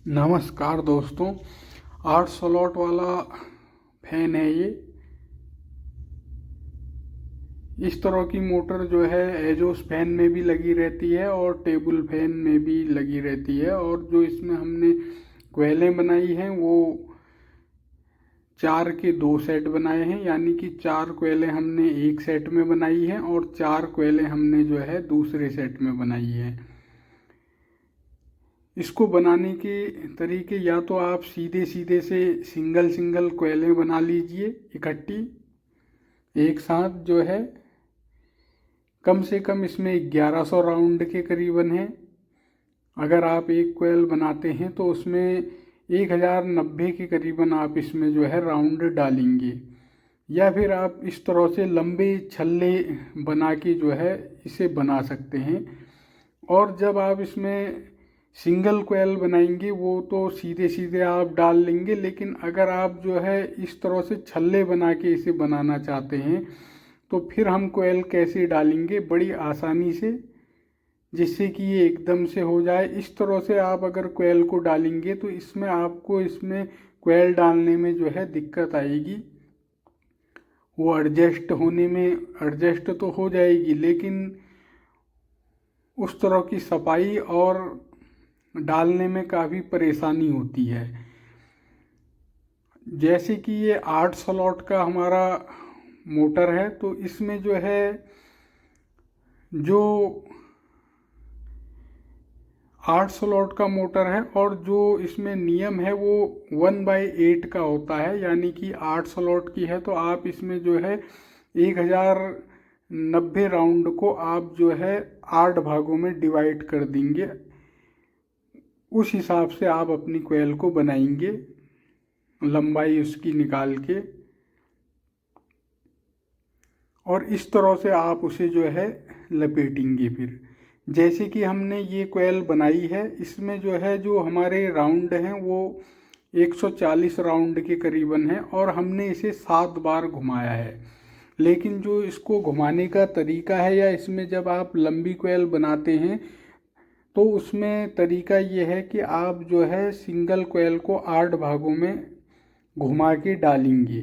नमस्कार दोस्तों। 8 स्लॉट वाला फैन है ये। इस तरह की मोटर जो है एजोस फैन में भी लगी रहती है और टेबल फैन में भी लगी रहती है। और जो इसमें हमने कोयलें बनाई हैं वो 4 के 2 सेट बनाए हैं, यानी कि 4 कोयलें हमने एक सेट में बनाई हैं और 4 कोयलें हमने जो है दूसरे सेट में बनाई हैं। इसको बनाने के तरीके, या तो आप सीधे सीधे से सिंगल सिंगल कोयलें बना लीजिए इकट्ठी एक साथ। जो है कम से कम इसमें 1100 राउंड के करीबन है। अगर आप एक कोयल बनाते हैं तो उसमें 1090 के करीबन आप इसमें जो है राउंड डालेंगे। या फिर आप इस तरह से लंबे छल्ले बना के जो है इसे बना सकते हैं। और जब आप इसमें सिंगल कोयल बनाएंगे वो तो सीधे सीधे आप डाल लेंगे, लेकिन अगर आप जो है इस तरह से छल्ले बना के इसे बनाना चाहते हैं तो फिर हम कोयल कैसे डालेंगे बड़ी आसानी से, जिससे कि ये एकदम से हो जाए। इस तरह से आप अगर कोयल को डालेंगे तो इसमें आपको इसमें कोयल डालने में जो है दिक्कत आएगी। वो एडजस्ट होने में एडजस्ट तो हो जाएगी, लेकिन उस तरह की सफाई और डालने में काफ़ी परेशानी होती है। जैसे कि ये 8 स्लॉट का हमारा मोटर है तो इसमें जो है जो 8 स्लॉट का मोटर है और जो इसमें नियम है वो 1/8 का होता है, यानी कि 8 स्लॉट की है तो आप इसमें जो है 1090 राउंड को आप जो है 8 भागों में डिवाइड कर देंगे। उस हिसाब से आप अपनी कोयल को बनाएंगे, लंबाई उसकी निकाल के, और इस तरह से आप उसे जो है लपेटेंगे। फिर जैसे कि हमने ये कोयल बनाई है, इसमें जो है जो हमारे राउंड हैं वो 140 राउंड के करीबन है और हमने इसे 7 बार घुमाया है। लेकिन जो इसको घुमाने का तरीका है, या इसमें जब आप लंबी कोयल बनाते हैं तो उसमें तरीका ये है कि आप जो है सिंगल कोयल को 8 भागों में घुमा के डालेंगे।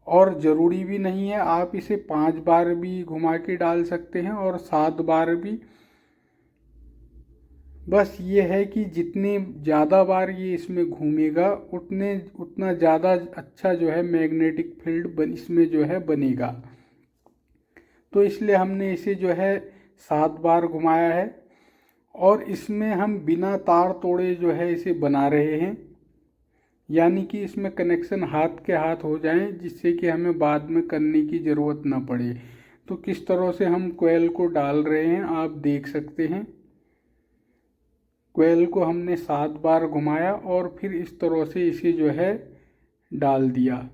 और ज़रूरी भी नहीं है, आप इसे 5 बार भी घुमा के डाल सकते हैं और 7 बार भी। बस ये है कि जितने ज़्यादा बार ये इसमें घूमेगा उतना ज़्यादा अच्छा जो है मैग्नेटिक फील्ड इसमें जो है बनेगा। तो इसलिए हमने इसे जो है 7 बार घुमाया है। और इसमें हम बिना तार तोड़े जो है इसे बना रहे हैं, यानी कि इसमें कनेक्शन हाथ के हाथ हो जाए, जिससे कि हमें बाद में करने की ज़रूरत ना पड़े। तो किस तरह से हम कोयल को डाल रहे हैं आप देख सकते हैं। कोयल को हमने 7 बार घुमाया और फिर इस तरह से इसे जो है डाल दिया।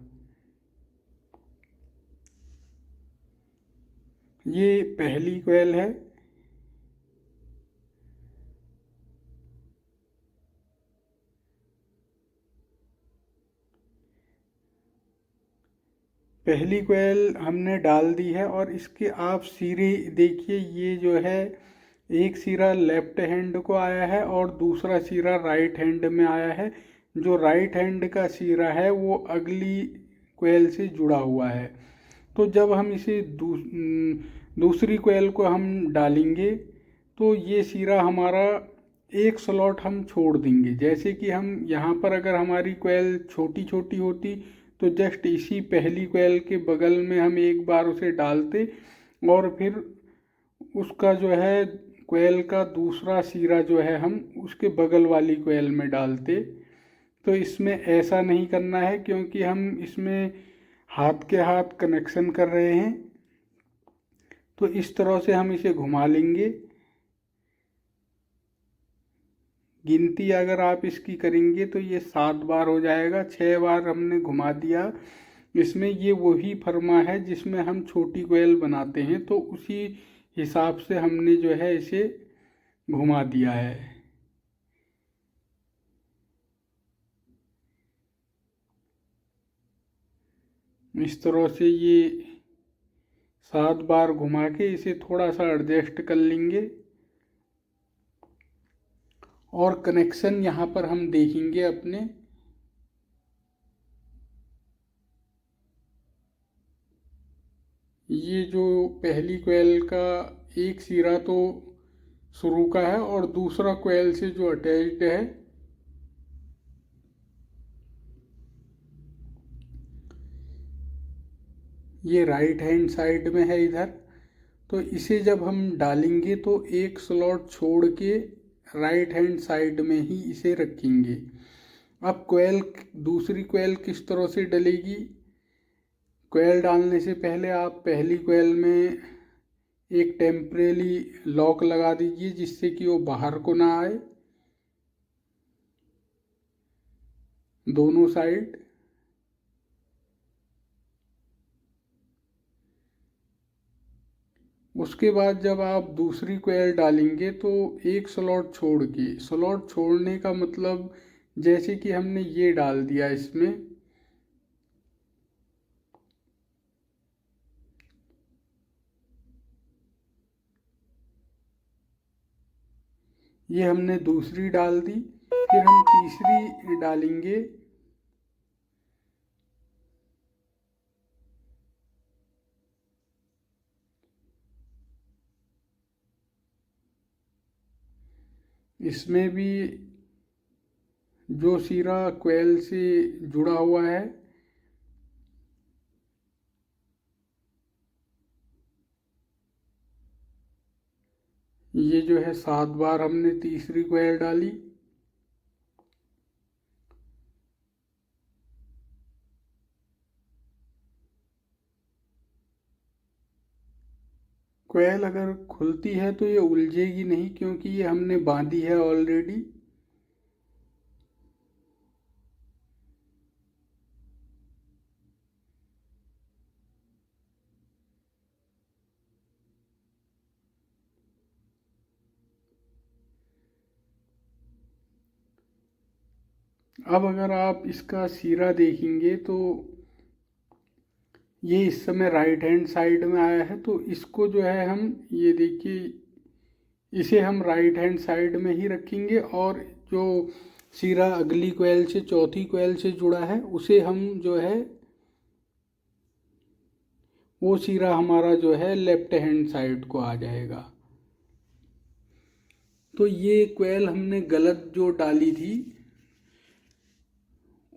ये पहली कोयल है। पहली कोयल हमने डाल दी है और इसके आप सिरे देखिए, ये जो है एक सिरा लेफ्ट हैंड को आया है और दूसरा सिरा राइट हैंड में आया है। जो राइट हैंड का सिरा है वो अगली कोयल से जुड़ा हुआ है। तो जब हम इसे दूसरी कोयल को हम डालेंगे तो ये सिरा हमारा एक स्लॉट हम छोड़ देंगे। जैसे कि हम यहाँ पर अगर हमारी कोयल छोटी छोटी होती तो जस्ट इसी पहली कोयल के बगल में हम एक बार उसे डालते और फिर उसका जो है कोयल का दूसरा सिरा जो है हम उसके बगल वाली कोयल में डालते। तो इसमें ऐसा नहीं करना है, क्योंकि हम इसमें हाथ के हाथ कनेक्शन कर रहे हैं। तो इस तरह से हम इसे घुमा लेंगे। गिनती अगर आप इसकी करेंगे तो ये 7 बार हो जाएगा। 6 बार हमने घुमा दिया। इसमें ये वही फर्मा है जिसमें हम छोटी कोयल बनाते हैं, तो उसी हिसाब से हमने जो है इसे घुमा दिया है। इस तरह से ये 7 बार घुमा के इसे थोड़ा सा एडजस्ट कर लेंगे और कनेक्शन यहाँ पर हम देखेंगे अपने। ये जो पहली कोयल का एक सिरा तो शुरू का है और दूसरा कोयल से जो अटैच्ड है, ये राइट हैंड साइड में है इधर। तो इसे जब हम डालेंगे तो एक स्लॉट छोड़ के राइट हैंड साइड में ही इसे रखेंगे। अब कोयल, दूसरी कोयल किस तरह से डलेगी? कोयल डालने से पहले आप पहली कोयल में एक टेम्परेरी लॉक लगा दीजिए जिससे कि वो बाहर को ना आए, दोनों साइड। उसके बाद जब आप दूसरी कोयल डालेंगे तो एक स्लॉट छोड़ के, स्लॉट छोड़ने का मतलब जैसे कि हमने ये डाल दिया इसमें, ये हमने दूसरी डाल दी, फिर हम तीसरी डालेंगे। इसमें भी जो सिरा कोयल से जुड़ा हुआ है, ये जो है 7 बार हमने तीसरी कोयल डाली। कोयल अगर खुलती है तो ये उलझेगी नहीं क्योंकि ये हमने बांधी है ऑलरेडी। अब अगर आप इसका सिरा देखेंगे तो ये इस समय राइट हैंड साइड में आया है, तो इसको जो है हम, ये देखिए, इसे हम राइट हैंड साइड में ही रखेंगे और जो सिरा अगली कोयल से, चौथी कोयल से जुड़ा है, उसे हम जो है, वो सिरा हमारा जो है लेफ्ट हैंड साइड को आ जाएगा। तो ये कोयल हमने गलत जो डाली थी,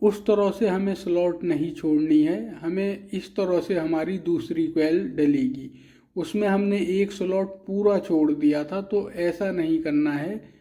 उस तरह से हमें स्लॉट नहीं छोड़नी है, हमें इस तरह से हमारी दूसरी कोयल डलेगी। उसमें हमने एक स्लॉट पूरा छोड़ दिया था, तो ऐसा नहीं करना है।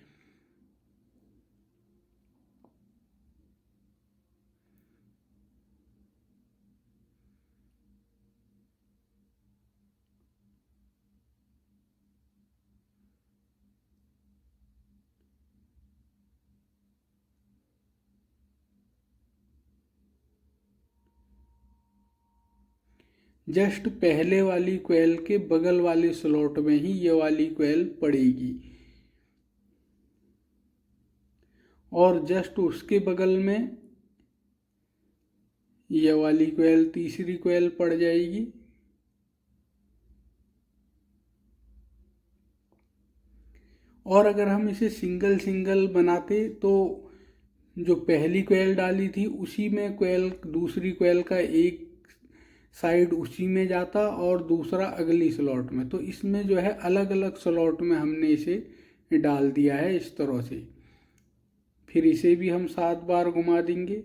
जस्ट पहले वाली कोयल के बगल वाले स्लॉट में ही ये वाली कोयल पड़ेगी और जस्ट उसके बगल में ये वाली कोयल, तीसरी कोयल पड़ जाएगी। और अगर हम इसे सिंगल सिंगल बनाते तो जो पहली कोयल डाली थी उसी में कोयल, दूसरी कोयल का एक साइड उसी में जाता और दूसरा अगली स्लॉट में, तो इसमें जो है अलग अलग स्लॉट में हमने इसे डाल दिया है इस तरह से। फिर इसे भी हम 7 बार घुमा देंगे।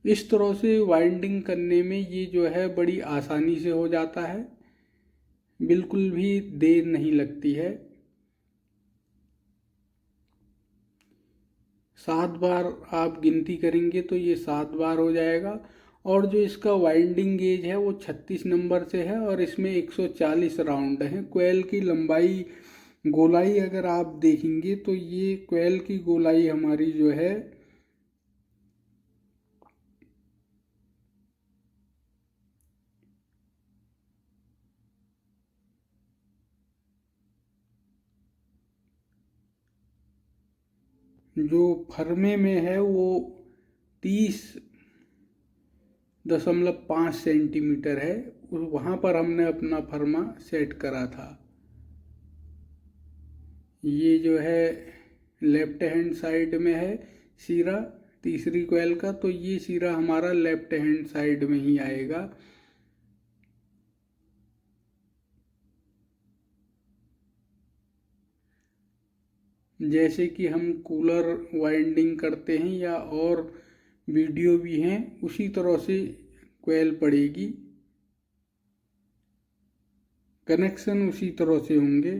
इस तरह से वाइंडिंग करने में ये जो है बड़ी आसानी से हो जाता है, बिल्कुल भी देर नहीं लगती है। 7 बार आप गिनती करेंगे तो ये 7 बार हो जाएगा। और जो इसका वाइंडिंग गेज है वो 36 नंबर से है और इसमें 140 राउंड है। कोयल की लंबाई, गोलाई अगर आप देखेंगे तो ये कोयल की गोलाई हमारी जो है जो फरमे में है वो 30.5 सेंटीमीटर है। वहाँ पर हमने अपना फरमा सेट करा था। ये जो है लेफ्ट हैंड साइड में है सिरा तीसरी कोयल का, तो ये सिरा हमारा लेफ्ट हैंड साइड में ही आएगा। जैसे कि हम कूलर वाइंडिंग करते हैं या और वीडियो भी हैं, उसी तरह से कोयल पड़ेगी, कनेक्शन उसी तरह से होंगे।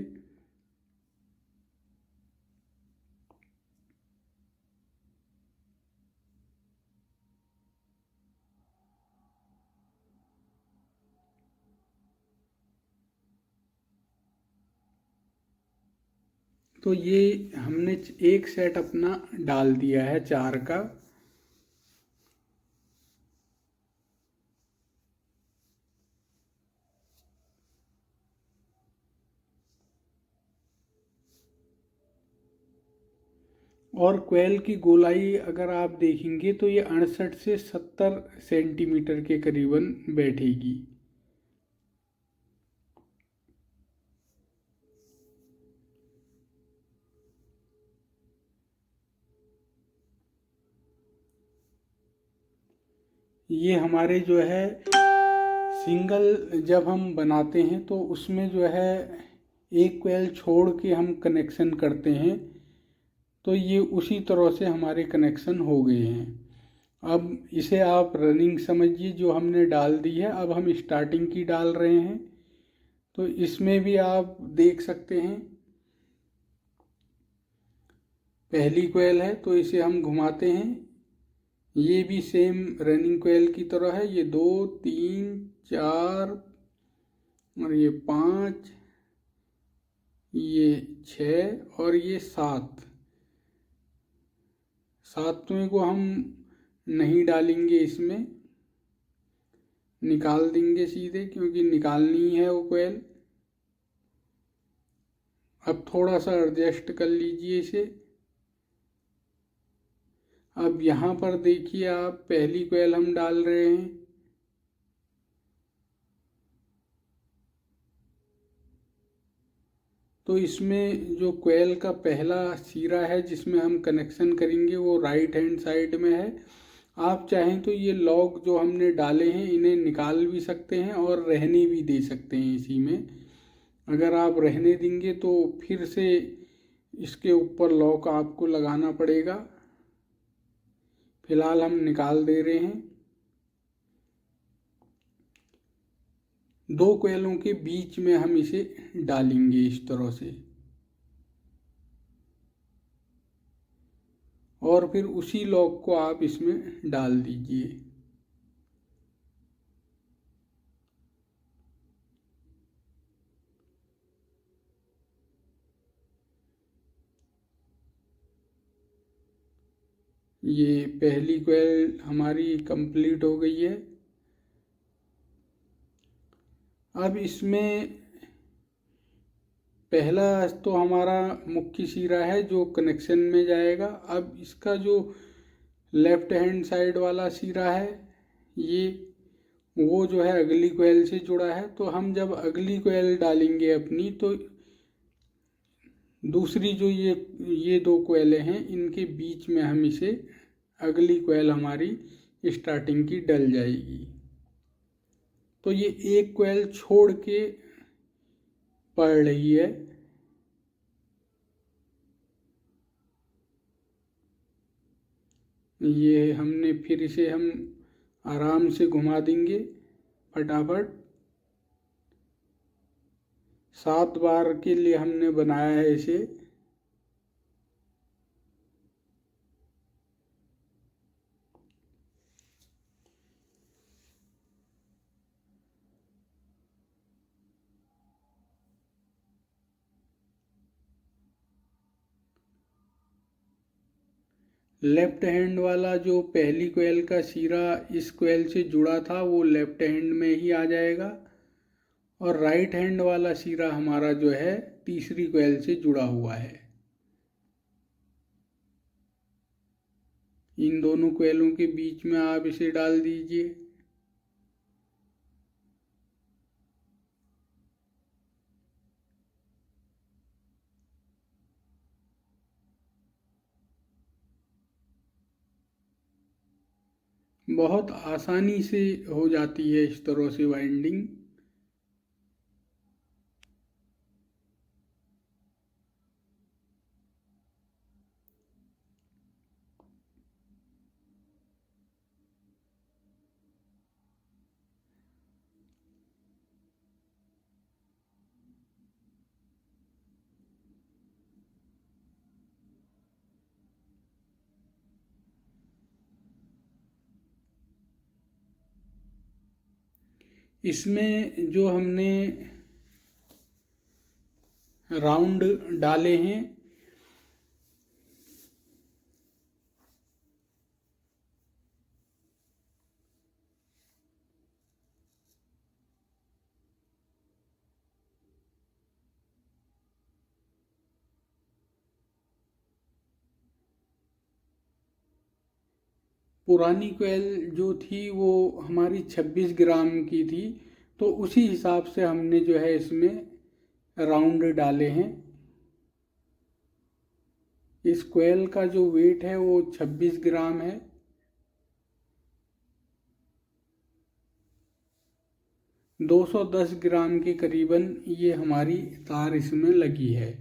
तो ये हमने एक सेट अपना डाल दिया है 4 का। और कोयल की गोलाई अगर आप देखेंगे तो ये 68 से 70 सेंटीमीटर के करीबन बैठेगी। ये हमारे जो है सिंगल जब हम बनाते हैं तो उसमें जो है एक कोयल छोड़ के हम कनेक्शन करते हैं, तो ये उसी तरह से हमारे कनेक्शन हो गए हैं। अब इसे आप रनिंग समझिए जो हमने डाल दी है। अब हम स्टार्टिंग की डाल रहे हैं, तो इसमें भी आप देख सकते हैं पहली कोयल है तो इसे हम घुमाते हैं, ये भी सेम रनिंग कोयल की तरह है। ये 2 3 4 और ये 5, ये 6 और ये 7। सातवें को हम नहीं डालेंगे, इसमें निकाल देंगे सीधे, क्योंकि निकालनी है वो कोयल। अब थोड़ा सा एडजस्ट कर लीजिए इसे। अब यहाँ पर देखिए आप पहली कोयल हम डाल रहे हैं, तो इसमें जो कोयल का पहला सिरा है जिसमें हम कनेक्शन करेंगे वो राइट हैंड साइड में है। आप चाहें तो ये लॉग जो हमने डाले हैं इन्हें निकाल भी सकते हैं और रहने भी दे सकते हैं इसी में। अगर आप रहने देंगे तो फिर से इसके ऊपर लॉक आपको लगाना पड़ेगा। फिलहाल हम निकाल दे रहे हैं। 2 कोयलों के बीच में हम इसे डालेंगे इस तरह से, और फिर उसी लॉक को आप इसमें डाल दीजिए। ये पहली कोयल हमारी कंप्लीट हो गई है। अब इसमें पहला तो हमारा मुख्य सिरा है जो कनेक्शन में जाएगा। अब इसका जो लेफ्ट हैंड साइड वाला सिरा है ये वो जो है अगली कोयल से जुड़ा है, तो हम जब अगली कोयल डालेंगे अपनी तो दूसरी जो ये 2 कोयलें हैं इनके बीच में हम इसे अगली कोयल हमारी स्टार्टिंग की डल जाएगी। तो ये एक कोयल छोड़ के पड़ रही है। ये हमने फिर इसे हम आराम से घुमा देंगे फटाफट। 7 बार के लिए हमने बनाया है इसे। लेफ्ट हैंड वाला जो पहली कोयल का सिरा इस कोयल से जुड़ा था वो लेफ्ट हैंड में ही आ जाएगा, और राइट हैंड वाला सिरा हमारा जो है तीसरी कोयल से जुड़ा हुआ है। इन दोनों कोयलों के बीच में आप इसे डाल दीजिए। बहुत आसानी से हो जाती है इस तरह से वाइंडिंग। इसमें जो हमने राउंड डाले हैं पुरानी कोयल जो थी वो हमारी 26 ग्राम की थी, तो उसी हिसाब से हमने जो है इसमें राउंड डाले हैं। इस कोयल का जो वेट है वो 26 ग्राम है। 210 ग्राम के करीबन ये हमारी तार इसमें लगी है।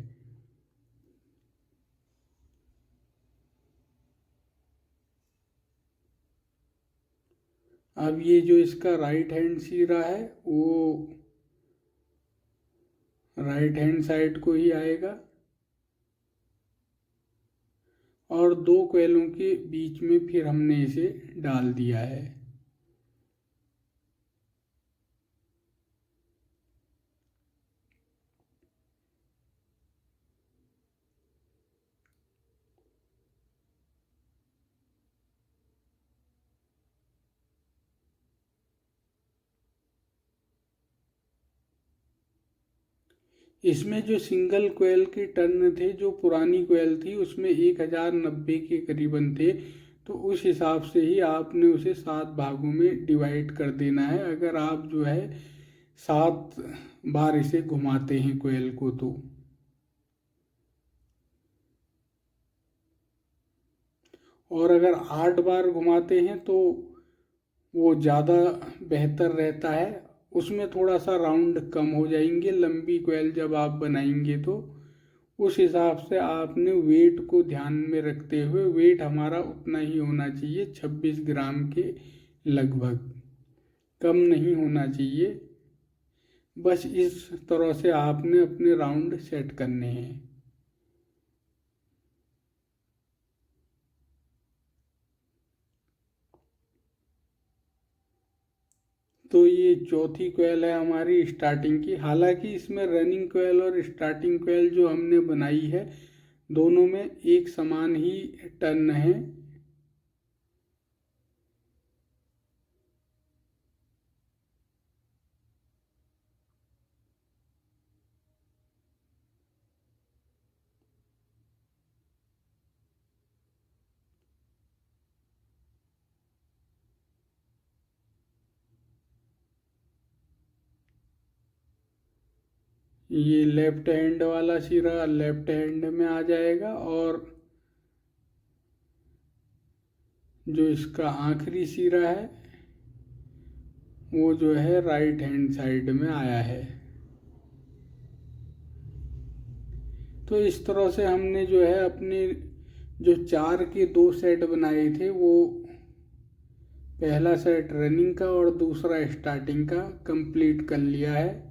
अब ये जो इसका राइट हैंड सिरा है वो राइट हैंड साइड को ही आएगा और दो कोयलों के बीच में फिर हमने इसे डाल दिया है। इसमें जो सिंगल कोयल के टर्न थे, जो पुरानी कोयल थी उसमें 1090 के करीबन थे, तो उस हिसाब से ही आपने उसे 7 भागों में डिवाइड कर देना है अगर आप जो है 7 बार इसे घुमाते हैं कोयल को तो। और अगर 8 बार घुमाते हैं तो वो ज़्यादा बेहतर रहता है। उसमें थोड़ा सा राउंड कम हो जाएंगे लंबी कोयल जब आप बनाएंगे तो। उस हिसाब से आपने वेट को ध्यान में रखते हुए, वेट हमारा उतना ही होना चाहिए 26 ग्राम के लगभग, कम नहीं होना चाहिए। बस इस तरह से आपने अपने राउंड सेट करने हैं। तो ये चौथी कोयल है हमारी स्टार्टिंग की। हालांकि इसमें रनिंग कोयल और स्टार्टिंग कोयल जो हमने बनाई है दोनों में एक समान ही टर्न है। ये लेफ्ट हैंड वाला सिरा लेफ्ट हैंड में आ जाएगा और जो इसका आखिरी सिरा है वो जो है राइट हैंड साइड में आया है। तो इस तरह से हमने जो है अपने जो 4 के 2 सेट बनाए थे, वो पहला सेट रनिंग का और दूसरा स्टार्टिंग का कंप्लीट कर लिया है।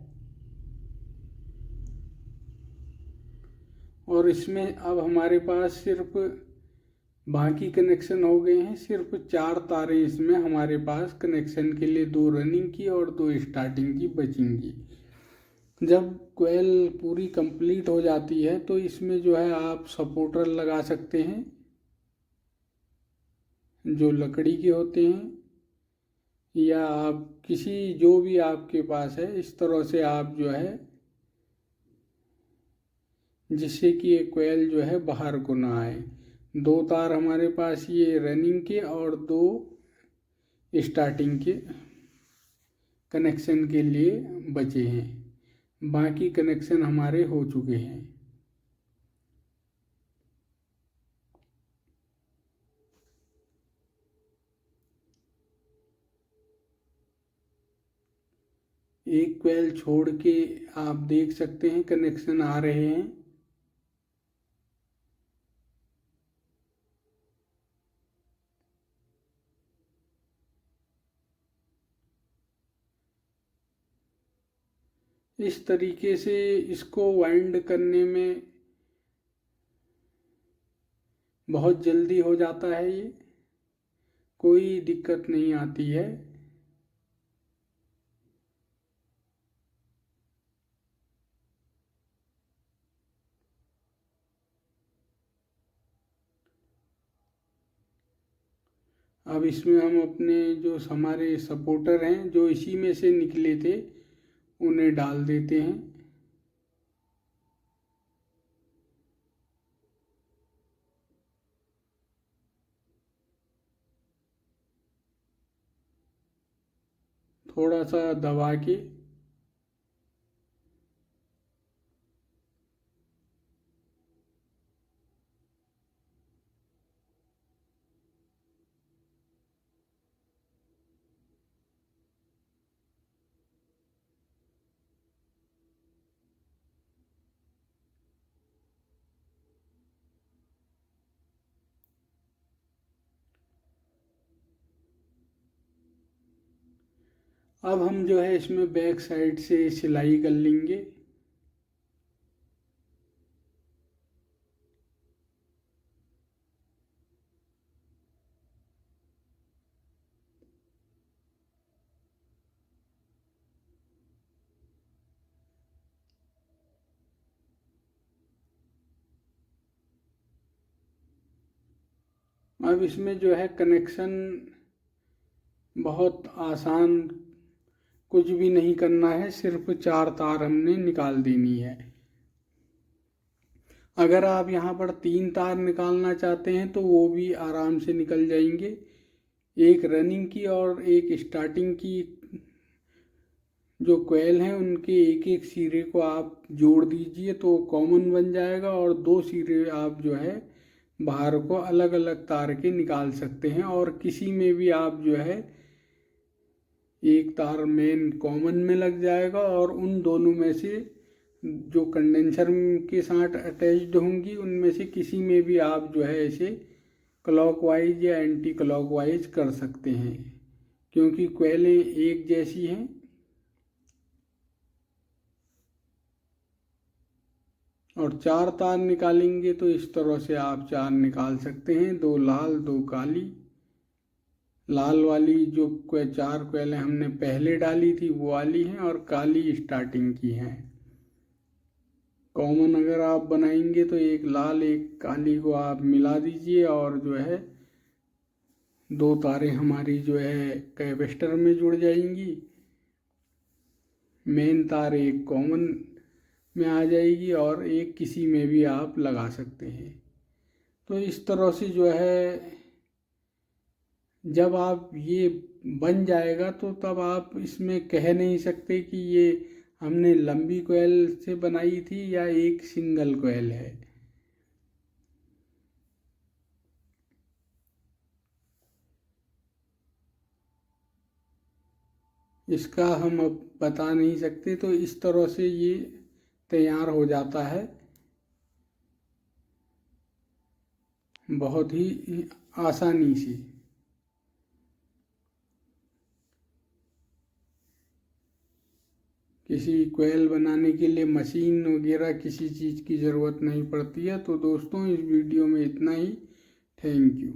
और इसमें अब हमारे पास सिर्फ बाकी कनेक्शन हो गए हैं, सिर्फ 4 तारें इसमें हमारे पास कनेक्शन के लिए, 2 रनिंग की और 2 स्टार्टिंग की बचेंगी। जब कोयल पूरी कंप्लीट हो जाती है तो इसमें जो है आप सपोर्टर लगा सकते हैं जो लकड़ी के होते हैं, या आप किसी जो भी आपके पास है इस तरह से आप जो है, जिससे कि ये कोयल जो है बाहर को ना आए। 2 तार हमारे पास ये रनिंग के और 2 स्टार्टिंग के कनेक्शन के लिए बचे हैं, बाकी कनेक्शन हमारे हो चुके हैं। एक कोयल छोड़ के आप देख सकते हैं कनेक्शन आ रहे हैं। इस तरीके से इसको वाइंड करने में बहुत जल्दी हो जाता है, ये कोई दिक्कत नहीं आती है। अब इसमें हम अपने जो हमारे सपोर्टर हैं जो इसी में से निकले थे उन्हें डाल देते हैं। थोड़ा सा दबा के अब हम जो है इसमें बैक साइड से सिलाई कर लेंगे। अब इसमें जो है कनेक्शन बहुत आसान, कुछ भी नहीं करना है, सिर्फ 4 तार हमने निकाल देनी है। अगर आप यहाँ पर 3 तार निकालना चाहते हैं तो वो भी आराम से निकल जाएंगे। एक रनिंग की और एक स्टार्टिंग की जो कोयल हैं उनके एक एक सिरे को आप जोड़ दीजिए तो कॉमन बन जाएगा, और 2 सिरे आप जो है बाहर को अलग अलग तार के निकाल सकते हैं। और किसी में भी आप जो है एक तार मेन कॉमन में लग जाएगा और उन दोनों में से जो कंडेंसर के साथ अटैच्ड होंगी उनमें से किसी में भी आप जो है ऐसे क्लॉकवाइज या एंटी क्लॉकवाइज कर सकते हैं, क्योंकि कोयलें एक जैसी हैं। और 4 तार निकालेंगे तो इस तरह से आप 4 निकाल सकते हैं, 2 लाल 2 काली। लाल वाली जो 4 कोयलें हमने पहले डाली थी वो वाली हैं, और काली स्टार्टिंग की हैं। कॉमन अगर आप बनाएंगे तो एक लाल एक काली को आप मिला दीजिए और जो है 2 तारें हमारी जो है कैपेसिटर में जुड़ जाएंगी। मेन तार एक कॉमन में आ जाएगी और एक किसी में भी आप लगा सकते हैं। तो इस तरह से जो है जब आप ये बन जाएगा तो तब आप इसमें कह नहीं सकते कि ये हमने लंबी कोयल से बनाई थी या एक सिंगल कोयल है। इसका हम अब बता नहीं सकते। तो इस तरह से ये तैयार हो जाता है, बहुत ही आसानी से। किसी कोयल बनाने के लिए मशीन वगैरह किसी चीज़ की ज़रूरत नहीं पड़ती है। तो दोस्तों इस वीडियो में इतना ही। Thank you.